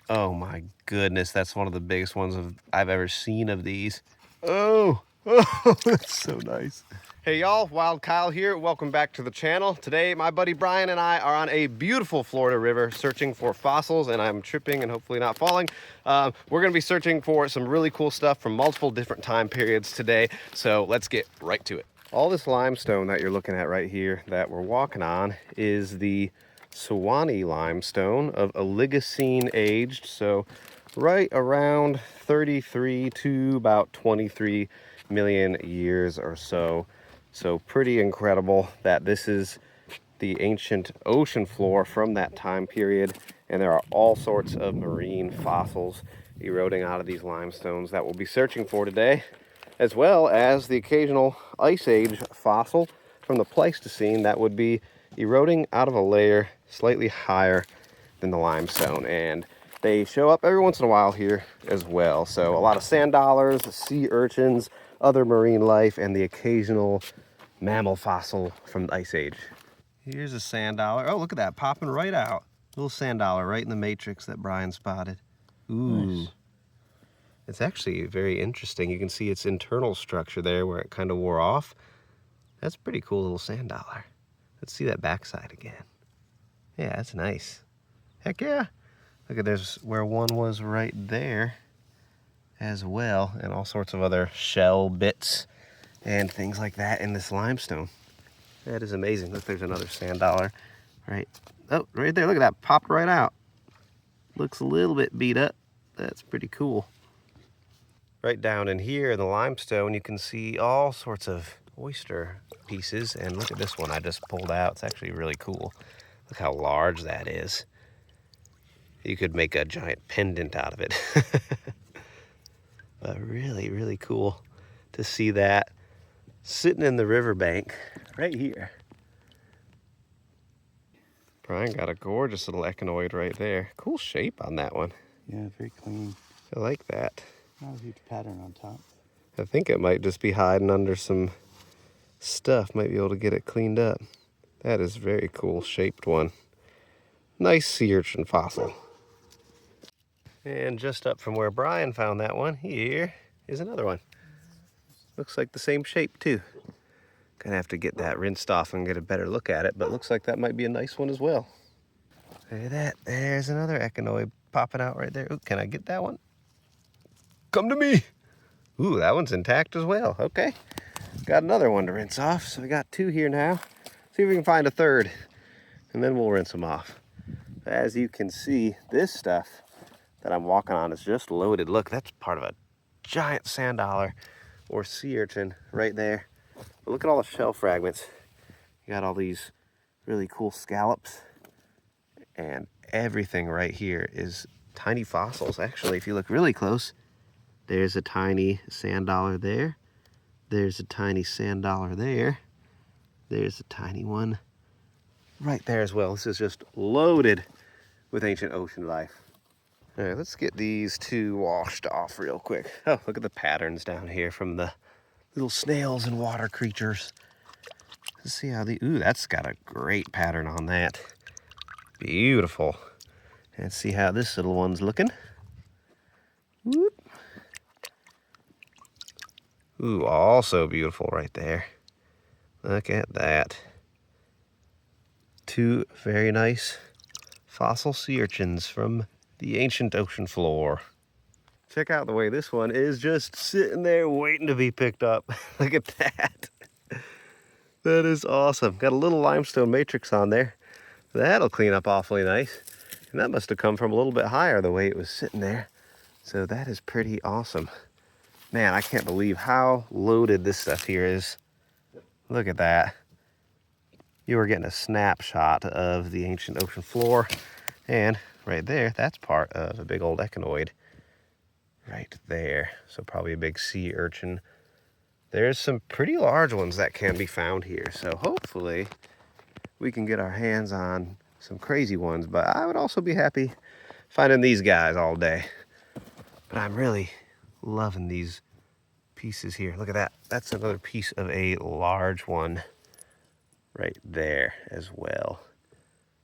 Oh my goodness, that's one of the biggest ones I've ever seen of these. Oh, oh, that's so nice. Hey y'all, Wild Kyle here. Welcome back to the channel. Today, my buddy Brian and I are on a beautiful Florida river searching for fossils, and I'm tripping and hopefully not falling. We're gonna be searching for some really cool stuff from multiple different time periods today, so let's get right to it. All this limestone that you're looking at right here that we're walking on is the Sewanee limestone of Oligocene aged, so right around 33 to about 23 million years or so. So pretty incredible that this is the ancient ocean floor from that time period, and there are all sorts of marine fossils eroding out of these limestones that we'll be searching for today, as well as the occasional ice age fossil from the Pleistocene that would be eroding out of a layer slightly higher than the limestone, and they show up every once in a while here as well. So a lot of sand dollars, sea urchins, other marine life, and the occasional mammal fossil from the ice age. Here's a sand dollar. Oh, look at that, popping right out. Little sand dollar right in the matrix that Brian spotted. Ooh. Nice. It's actually very interesting. You can see its internal structure there where it kind of wore off. That's a pretty cool little sand dollar. Let's see that backside again. Yeah, that's nice. Heck yeah. Look at, there's where one was right there as well, and all sorts of other shell bits and things like that in this limestone. That is amazing. Look, there's another sand dollar right. Oh, right there. Look at that. Popped right out. Looks a little bit beat up. That's pretty cool. Right down in here in the limestone, you can see all sorts of oyster pieces, and look at this one I just pulled out. It's actually really cool. Look how large that is. You could make a giant pendant out of it. But really, really cool to see that sitting in the riverbank right here. Brian got a gorgeous little echinoid right there. Cool shape on that one. Yeah, very clean. I like that. Not a huge pattern on top. I think it might just be hiding under some stuff. Might be able to get it cleaned up. That is very cool shaped one. Nice sea urchin fossil. And just up from where Brian found that one, here is another one. Looks like the same shape too. Gonna have to get that rinsed off and get a better look at it, but looks like that might be a nice one as well. Look at that, there's another echinoid popping out right there. Ooh, can I get that one? Come to me. Ooh, that one's intact as well, okay. Got another one to rinse off, so we got two here now. See if we can find a third, and then we'll rinse them off. As you can see, this stuff that I'm walking on is just loaded. Look, that's part of a giant sand dollar or sea urchin right there. But look at all the shell fragments. You got all these really cool scallops, and everything right here is tiny fossils. Actually, if you look really close, there's a tiny sand dollar there. There's a tiny sand dollar there. There's a tiny one right there as well. This is just loaded with ancient ocean life. All right, let's get these two washed off real quick. Oh, look at the patterns down here from the little snails and water creatures. Let's see how the, ooh, that's got a great pattern on that. Beautiful. Let's see how this little one's looking. Whoop. Ooh, also beautiful right there. Look at that. Two very nice fossil sea urchins from the ancient ocean floor. Check out the way this one is just sitting there waiting to be picked up. Look at that. That is awesome. Got a little limestone matrix on there. That'll clean up awfully nice. And that must have come from a little bit higher the way it was sitting there. So that is pretty awesome. Man, I can't believe how loaded this stuff here is. Look at that. You were getting a snapshot of the ancient ocean floor. And right there, that's part of a big old echinoid. Right there. So probably a big sea urchin. There's some pretty large ones that can be found here. So hopefully we can get our hands on some crazy ones. But I would also be happy finding these guys all day. But I'm really loving these pieces here. Look at that. That's another piece of a large one right there as well.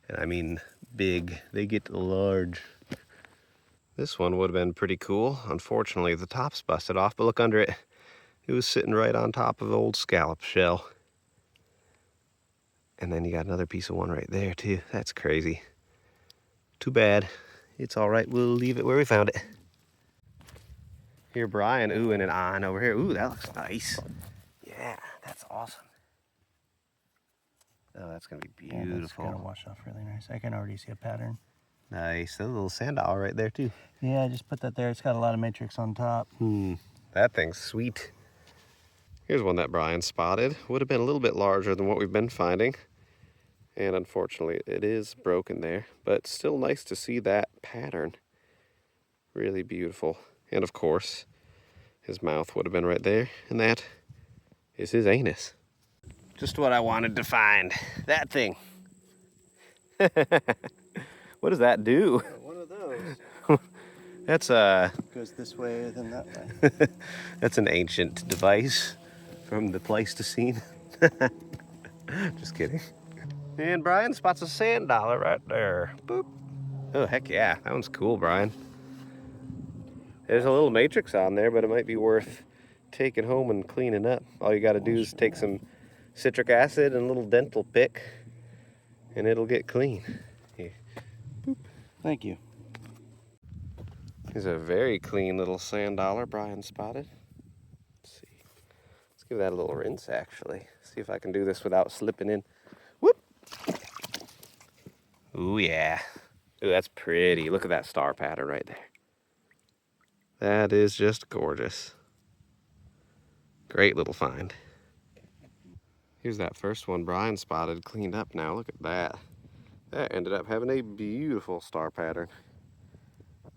And I mean big. They get large. This one would have been pretty cool. Unfortunately, the top's busted off, but look under it. It was sitting right on top of the old scallop shell. And then you got another piece of one right there too. That's crazy. Too bad. It's all right. We'll leave it where we found it. Here, Brian, oohing and ahhing over here. Ooh, that looks nice. Yeah, that's awesome. Oh, that's gonna be beautiful. Yeah, that's gonna wash off really nice. I can already see a pattern. Nice. That little sand owl right there too. Yeah, I just put that there. It's got a lot of matrix on top. That thing's sweet. Here's one that Brian spotted. Would have been a little bit larger than what we've been finding. And unfortunately, it is broken there. But still nice to see that pattern. Really beautiful. And of course, his mouth would have been right there. And that is his anus. Just what I wanted to find. That thing. What does that do? One of those. That's goes this way, then that way. That's an ancient device from the Pleistocene. Just kidding. And Brian spots a sand dollar right there. Boop. Oh, heck yeah. That one's cool, Brian. There's a little matrix on there, but it might be worth taking home and cleaning up. All you got to do is take some citric acid and a little dental pick, and it'll get clean. Here. Boop. Thank you. Here's a very clean little sand dollar Brian spotted. Let's see. Let's give that a little rinse, actually. See if I can do this without slipping in. Whoop! Ooh, yeah. Ooh, that's pretty. Look at that star pattern right there. That is just gorgeous. Great little find. Here's that first one Brian spotted, cleaned up now. Look at that. That ended up having a beautiful star pattern.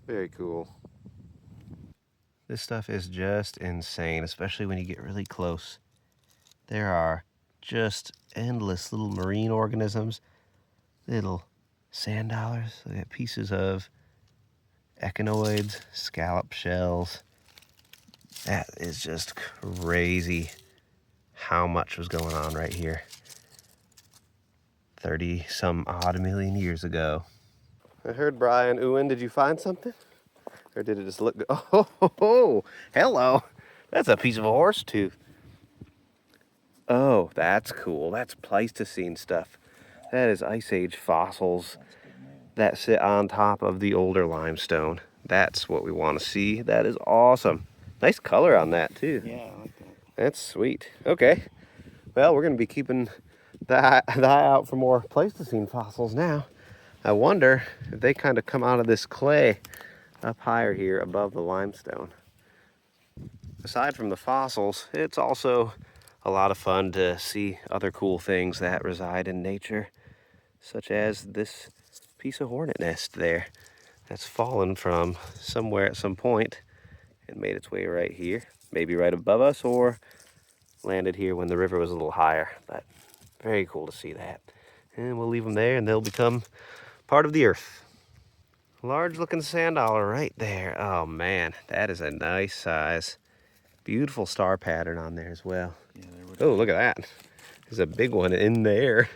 Very cool. This stuff is just insane, especially when you get really close. There are just endless little marine organisms, little sand dollars, pieces of echinoids, scallop shells. That is just crazy how much was going on right here 30 some odd million years ago. I heard Brian oohing. Did you find something? Or did it just look good? Oh, hello. That's a piece of a horse tooth. Oh, that's cool. That's Pleistocene stuff. That is Ice Age fossils that sit on top of the older limestone. That's what we want to see. That is awesome. Nice color on that too. Yeah, I like that. That's sweet. Okay. Well, we're going to be keeping the eye out for more Pleistocene fossils now. I wonder if they kind of come out of this clay up higher here above the limestone. Aside from the fossils, it's also a lot of fun to see other cool things that reside in nature, such as this piece of hornet nest there that's fallen from somewhere at some point and made its way right here, maybe right above us, or landed here when the river was a little higher. But very cool to see that. And we'll leave them there and they'll become part of the earth. Large looking sand dollar right there. Oh man, that is a nice size. Beautiful star pattern on there as well. Yeah, Oh, look at that. There's a big one in there.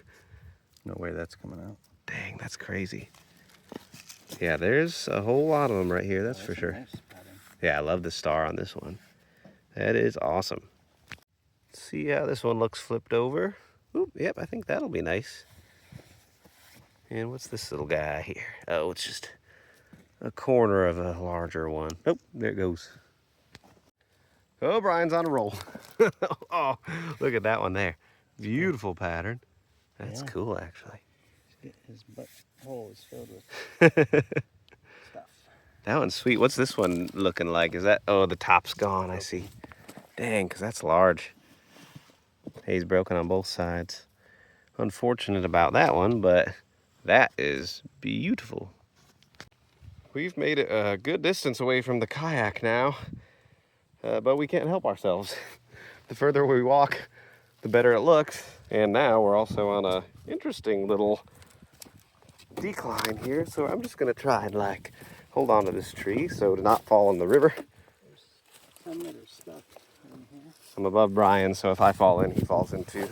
No way that's coming out. Dang, that's crazy. Yeah, there's a whole lot of them right here, that's for sure. Nice pattern. Yeah, I love the star on this one. That is awesome. Let's see how this one looks flipped over. Oop, yep, I think that'll be nice. And what's this little guy here? Oh, it's just a corner of a larger one. Oh, there it goes. Oh, Brian's on a roll. Oh, look at that one there. Beautiful pattern. That's cool, actually. His butthole is filled with stuff. That one's sweet. What's this one looking like? Is that, oh, the top's gone, I see. Dang, because that's large. Hey, he's broken on both sides. Unfortunate about that one, but that is beautiful. We've made it a good distance away from the kayak now, but we can't help ourselves. The further we walk, the better it looks. And now we're also on a interesting little decline here, so I'm just gonna try and like hold on to this tree so to not fall in the river. There's some that are stuck in here. I'm above Brian, so if I fall in, he falls in too.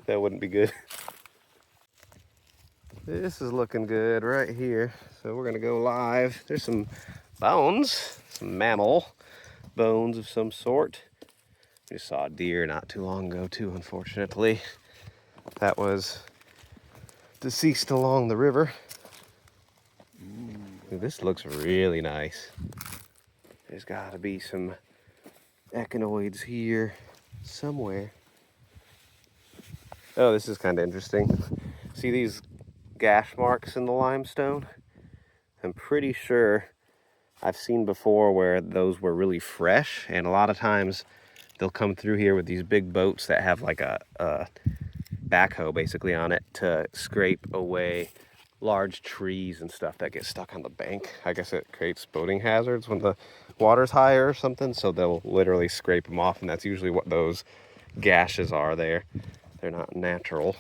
That wouldn't be good. This is looking good right here. So we're gonna go live. There's some bones, some mammal bones of some sort. We saw a deer not too long ago too, unfortunately. That was deceased along the river. Ooh, this looks really nice. There's gotta be some echinoids here somewhere. Oh, this is kind of interesting. See these gash marks in the limestone? I'm pretty sure I've seen before where those were really fresh, and a lot of times they'll come through here with these big boats that have like a backhoe basically on it to scrape away large trees and stuff that get stuck on the bank. I guess it creates boating hazards when the water's higher or something, so they'll literally scrape them off, and that's usually what those gashes are there. They're not natural.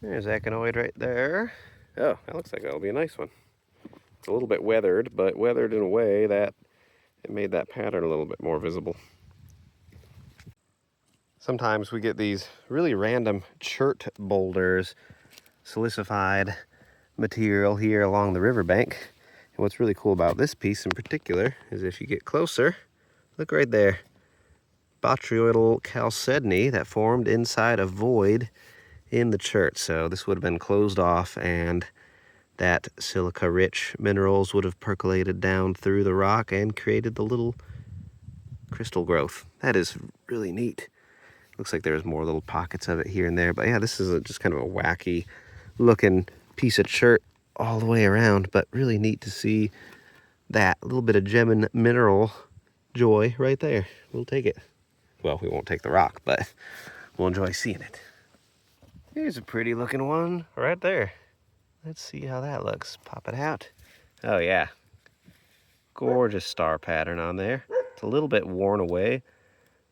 There's echinoid right there. Oh, that looks like that'll be a nice one. It's a little bit weathered, but weathered in a way that it made that pattern a little bit more visible. Sometimes we get these really random chert boulders, silicified material here along the riverbank. And what's really cool about this piece in particular is if you get closer, look right there. Botryoidal chalcedony that formed inside a void in the chert. So this would have been closed off, and that silica-rich minerals would have percolated down through the rock and created the little crystal growth. That is really neat. Looks like there's more little pockets of it here and there, but yeah, this is just kind of a wacky looking piece of chert all the way around, but really neat to see that little bit of gem and mineral joy right there. We'll take it. Well, we won't take the rock, but we'll enjoy seeing it. Here's a pretty looking one right there. Let's see how that looks. Pop it out. Oh yeah. Gorgeous star pattern on there. It's a little bit worn away,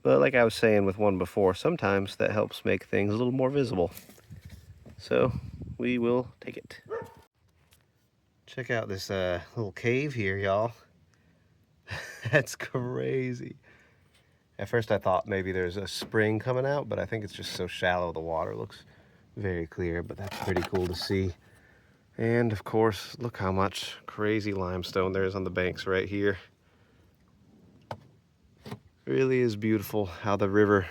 but like I was saying with one before, sometimes that helps make things a little more visible. So we will take it. Check out this little cave here, y'all. That's crazy. At first I thought maybe there's a spring coming out, but I think it's just so shallow the water looks very clear, but that's pretty cool to see. And of course, look how much crazy limestone there is on the banks right here. Really is beautiful how the river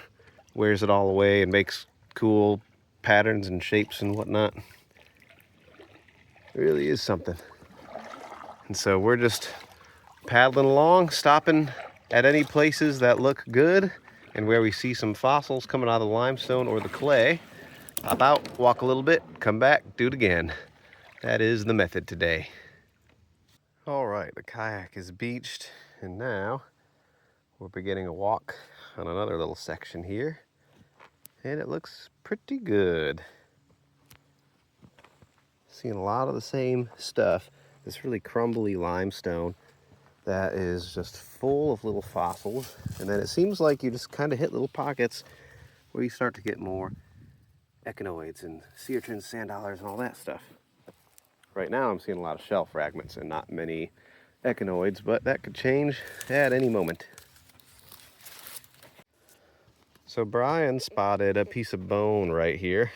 wears it all away and makes cool patterns and shapes and whatnot. It really is something. And so we're just paddling along, stopping at any places that look good and where we see some fossils coming out of the limestone or the clay. Pop out, walk a little bit, come back, do it again. That is the method today. All right, the kayak is beached, and now we're beginning a walk on another little section here, and it looks pretty good. Seeing a lot of the same stuff. This really crumbly limestone that is just full of little fossils, and then it seems like you just kind of hit little pockets where you start to get more echinoids and sea urchins, sand dollars, and all that stuff. Right now I'm seeing a lot of shell fragments and not many echinoids, but that could change at any moment. So Brian spotted a piece of bone right here.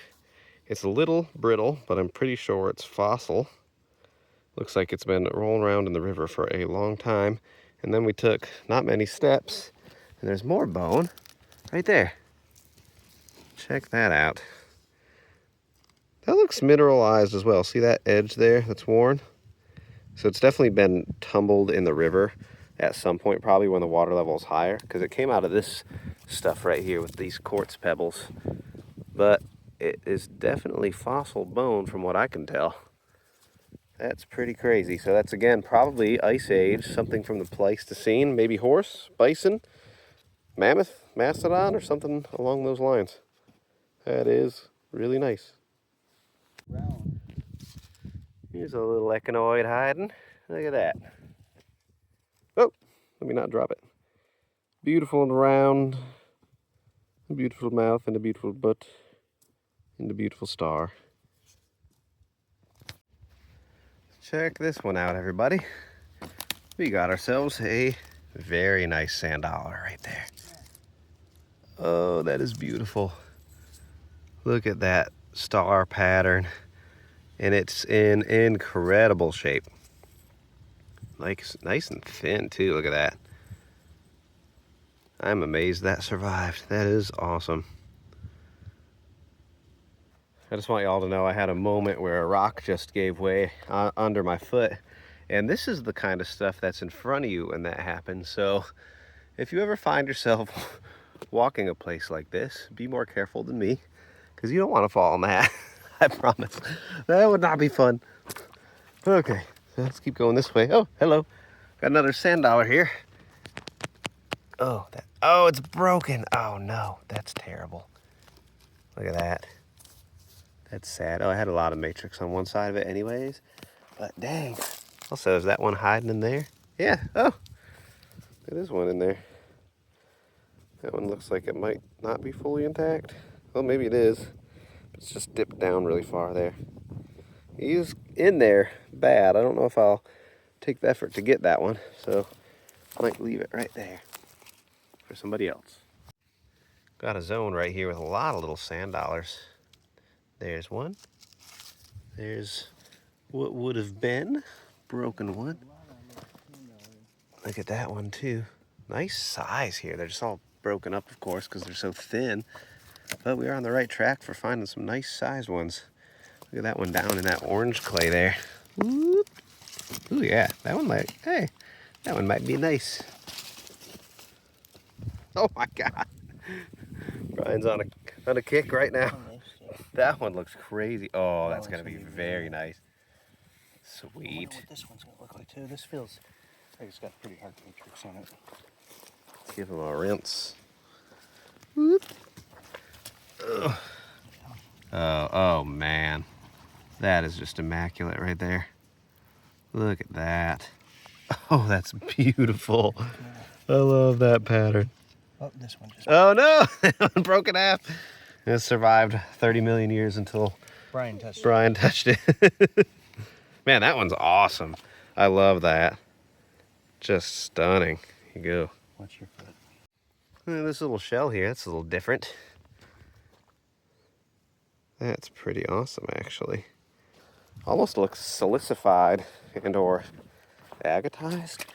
It's a little brittle, but I'm pretty sure it's fossil. Looks like it's been rolling around in the river for a long time. And then we took not many steps, and there's more bone right there. Check that out. That looks mineralized as well. See that edge there that's worn? So it's definitely been tumbled in the river at some point, probably when the water level is higher, because it came out of this stuff right here with these quartz pebbles. But it is definitely fossil bone from what I can tell. That's pretty crazy. So that's, again, probably Ice Age, something from the Pleistocene, maybe horse, bison, mammoth, mastodon, or something along those lines. That is really nice. Here's a little echinoid hiding. Look at that. Oh, let me not drop it. Beautiful and round. A beautiful mouth and a beautiful butt and a beautiful star. Check this one out, everybody. We got ourselves a very nice sand dollar right there. Oh, that is beautiful. Look at that star pattern, and it's in incredible shape. Like, nice and thin too, look at that. I'm amazed that survived. That is awesome. I just want y'all to know I had a moment where a rock just gave way under my foot. And this is the kind of stuff that's in front of you when that happens. So if you ever find yourself walking a place like this, be more careful than me, because you don't want to fall on that. I promise. That would not be fun. Okay, so let's keep going this way. Oh, hello. Got another sand dollar here. Oh, it's broken. Oh no, that's terrible. Look at that. That's sad. Oh, I had a lot of matrix on one side of it anyways. But dang. Also, is that one hiding in there? Yeah. Oh, there is one in there. That one looks like it might not be fully intact. Well, maybe it is. It's just dipped down really far there. He's in there bad. I don't know if I'll take the effort to get that one. So I might leave it right there for somebody else. Got a zone right here with a lot of little sand dollars. There's one. There's what would have been broken one. Look at that one too. Nice size here. They're just all broken up, of course, because they're so thin. But we are on the right track for finding some nice sized ones. Look at that one down in that orange clay there. Ooh, yeah, that one might, hey, that one might be nice. Oh my God. Brian's on a kick right now. That one looks crazy. Oh, that's gonna be very nice. Sweet. I wonder what this one's gonna look like too. This feels like it's got pretty hard matrix on it. Let's give him a rinse. Whoop. Oh man. That is just immaculate right there. Look at that. Oh, that's beautiful. I love that pattern. Oh, this one just... Oh no, that one broke in half. It survived 30 million years until Brian touched it. Man, that one's awesome. I love that. Just stunning. Here you go. Watch your foot. This little shell here, that's a little different. That's pretty awesome, actually. Almost looks silicified and or agatized.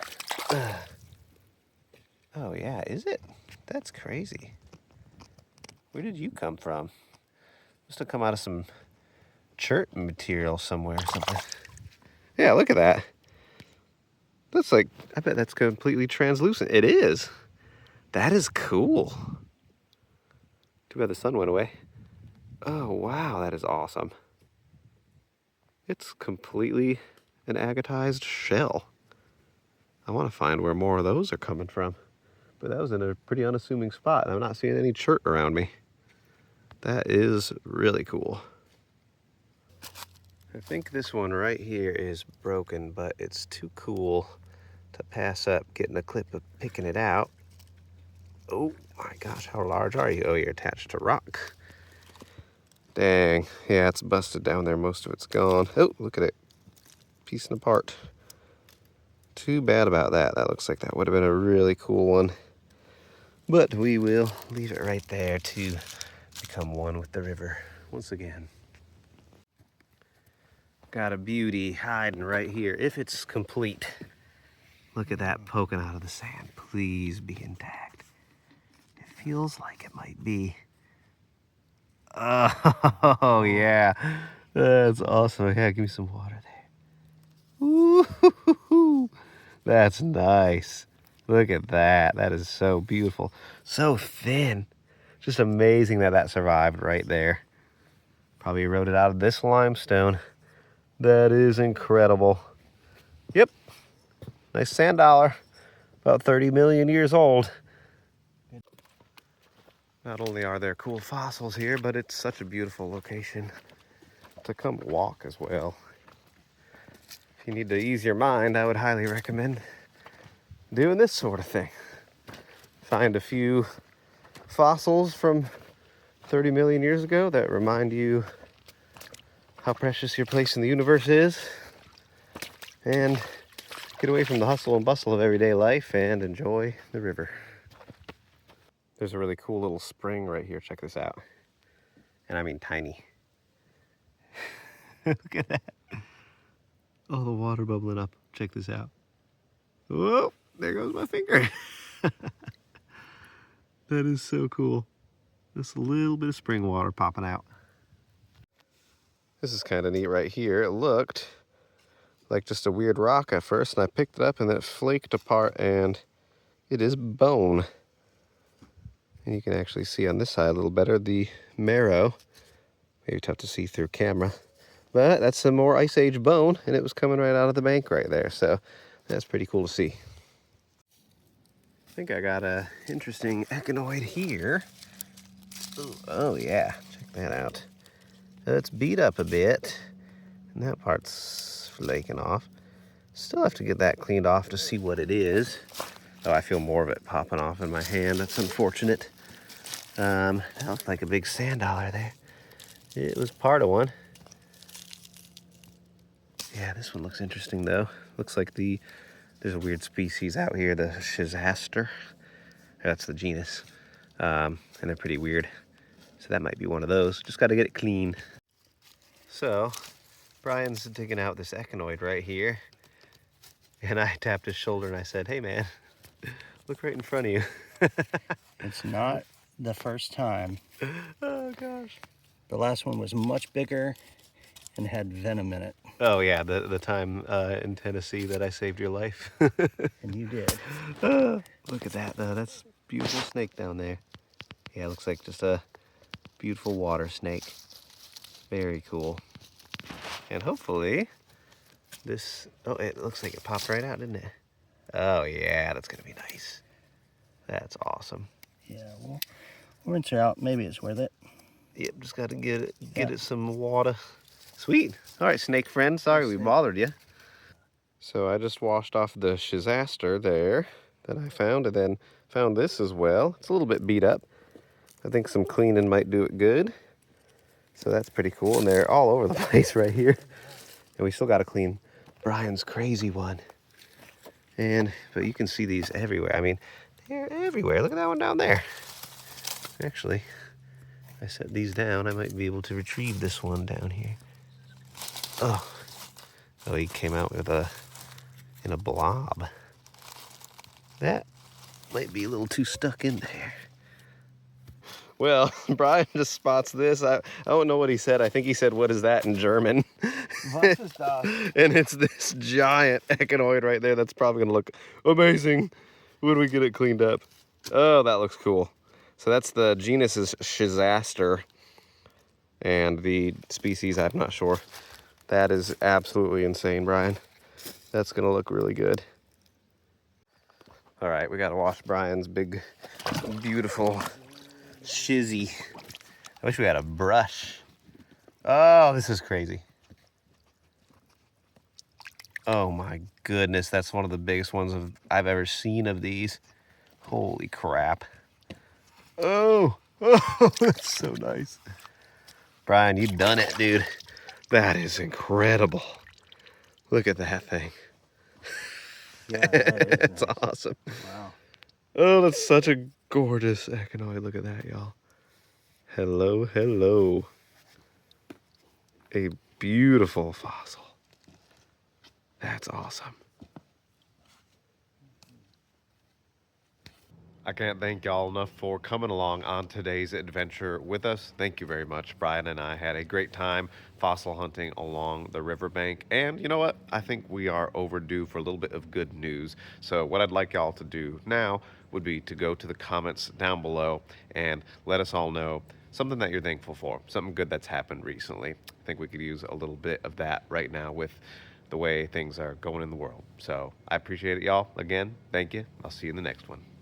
Oh yeah, is it? That's crazy. Where did you come from? Must have come out of some chert material somewhere or something. Yeah, look at that. That's like, I bet that's completely translucent. It is. That is cool. Too bad the sun went away. Oh wow, that is awesome. It's completely an agatized shell. I want to find where more of those are coming from. But that was in a pretty unassuming spot. I'm not seeing any chert around me. That is really cool. I think this one right here is broken, but it's too cool to pass up getting a clip of picking it out. Oh my gosh, how large are you? Oh, you're attached to rock. Dang, yeah, it's busted down there. Most of it's gone. Oh, look at it. Piecing apart. Too bad about that. That looks like that would have been a really cool one. But we will leave it right there to become one with the river once again. Got a beauty hiding right here, if it's complete. Look at that poking out of the sand. Please be intact. It feels like it might be. Oh, yeah. That's awesome. Yeah, give me some water there. Ooh, that's nice. Look at that. That is so beautiful. So thin. Just amazing that that survived right there. Probably eroded out of this limestone. That is incredible. Yep. Nice sand dollar. About 30 million years old. Not only are there cool fossils here, but it's such a beautiful location to come walk as well. If you need to ease your mind, I would highly recommend doing this sort of thing. Find a few fossils from 30 million years ago that remind you how precious your place in the universe is, and get away from the hustle and bustle of everyday life and enjoy the river. There's a really cool little spring right here. Check this out. And I mean tiny. Look at that. Oh, the water bubbling up. Check this out. Whoa, there goes my finger. That is so cool. Just a little bit of spring water popping out. This is kind of neat right here. It looked like just a weird rock at first, and I picked it up and then it flaked apart, and it is bone. And you can actually see on this side a little better the marrow. Maybe tough to see through camera. But that's some more Ice Age bone, and it was coming right out of the bank right there. So that's pretty cool to see. I think I got a interesting echinoid here. Ooh, oh yeah, check that out. It's beat up a bit, and that part's flaking off. Still have to get that cleaned off to see what it is. Oh, I feel more of it popping off in my hand. That's unfortunate. That looked like a big sand dollar there. It was part of one. Yeah, this one looks interesting though. Looks like there's a weird species out here, the Schizaster. That's the genus. And they're pretty weird. So that might be one of those. Just got to get it clean. So, Brian's digging out this echinoid right here. And I tapped his shoulder and I said, hey man, look right in front of you. It's not the first time. Oh gosh. The last one was much bigger and had venom in it. Oh yeah, the time in Tennessee that I saved your life. And you did. Look at that though, that's a beautiful snake down there. Yeah, it looks like just a beautiful water snake. Very cool. And hopefully this, oh, it looks like it popped right out, didn't it? Oh yeah, that's gonna be nice. That's awesome. Yeah, we'll rinse her out. Maybe it's worth it. Yep, just gotta get it some water. Sweet. All right, snake friend, sorry we bothered you. So I just washed off the Schizaster there that I found, and then found this as well. It's a little bit beat up. I think some cleaning might do it good. So that's pretty cool, and they're all over the place right here. And we still gotta clean Brian's crazy one. But you can see these everywhere. I mean, they're everywhere. Look at that one down there. Actually, if I set these down, I might be able to retrieve this one down here. Oh, he came out with in a blob. That might be a little too stuck in there. Well, Brian just spots this. I don't know what he said. I think he said, what is that in German? Was ist das? And it's this giant echinoid right there. That's probably gonna look amazing when we get it cleaned up. Oh, that looks cool. So that's the genus is Schizaster. And the species, I'm not sure. That is absolutely insane, Brian. That's gonna look really good. All right, we gotta wash Brian's big, beautiful shizzy. I wish we had a brush. Oh, this is crazy. Oh my goodness, that's one of the biggest ones I've ever seen of these. Holy crap. Oh, that's so nice. Brian, you done it, dude. That is incredible. Look at that thing. Yeah, that It's is nice. awesome. Wow. Oh, that's such a gorgeous echinoid. Look at that, y'all. Hello, hello. A beautiful fossil. That's awesome. I can't thank y'all enough for coming along on today's adventure with us. Thank you very much. Brian and I had a great time fossil hunting along the riverbank. And you know what? I think we are overdue for a little bit of good news. So what I'd like y'all to do now would be to go to the comments down below and let us all know something that you're thankful for, something good that's happened recently. I think we could use a little bit of that right now with the way things are going in the world. So I appreciate it, y'all. Again, thank you. I'll see you in the next one.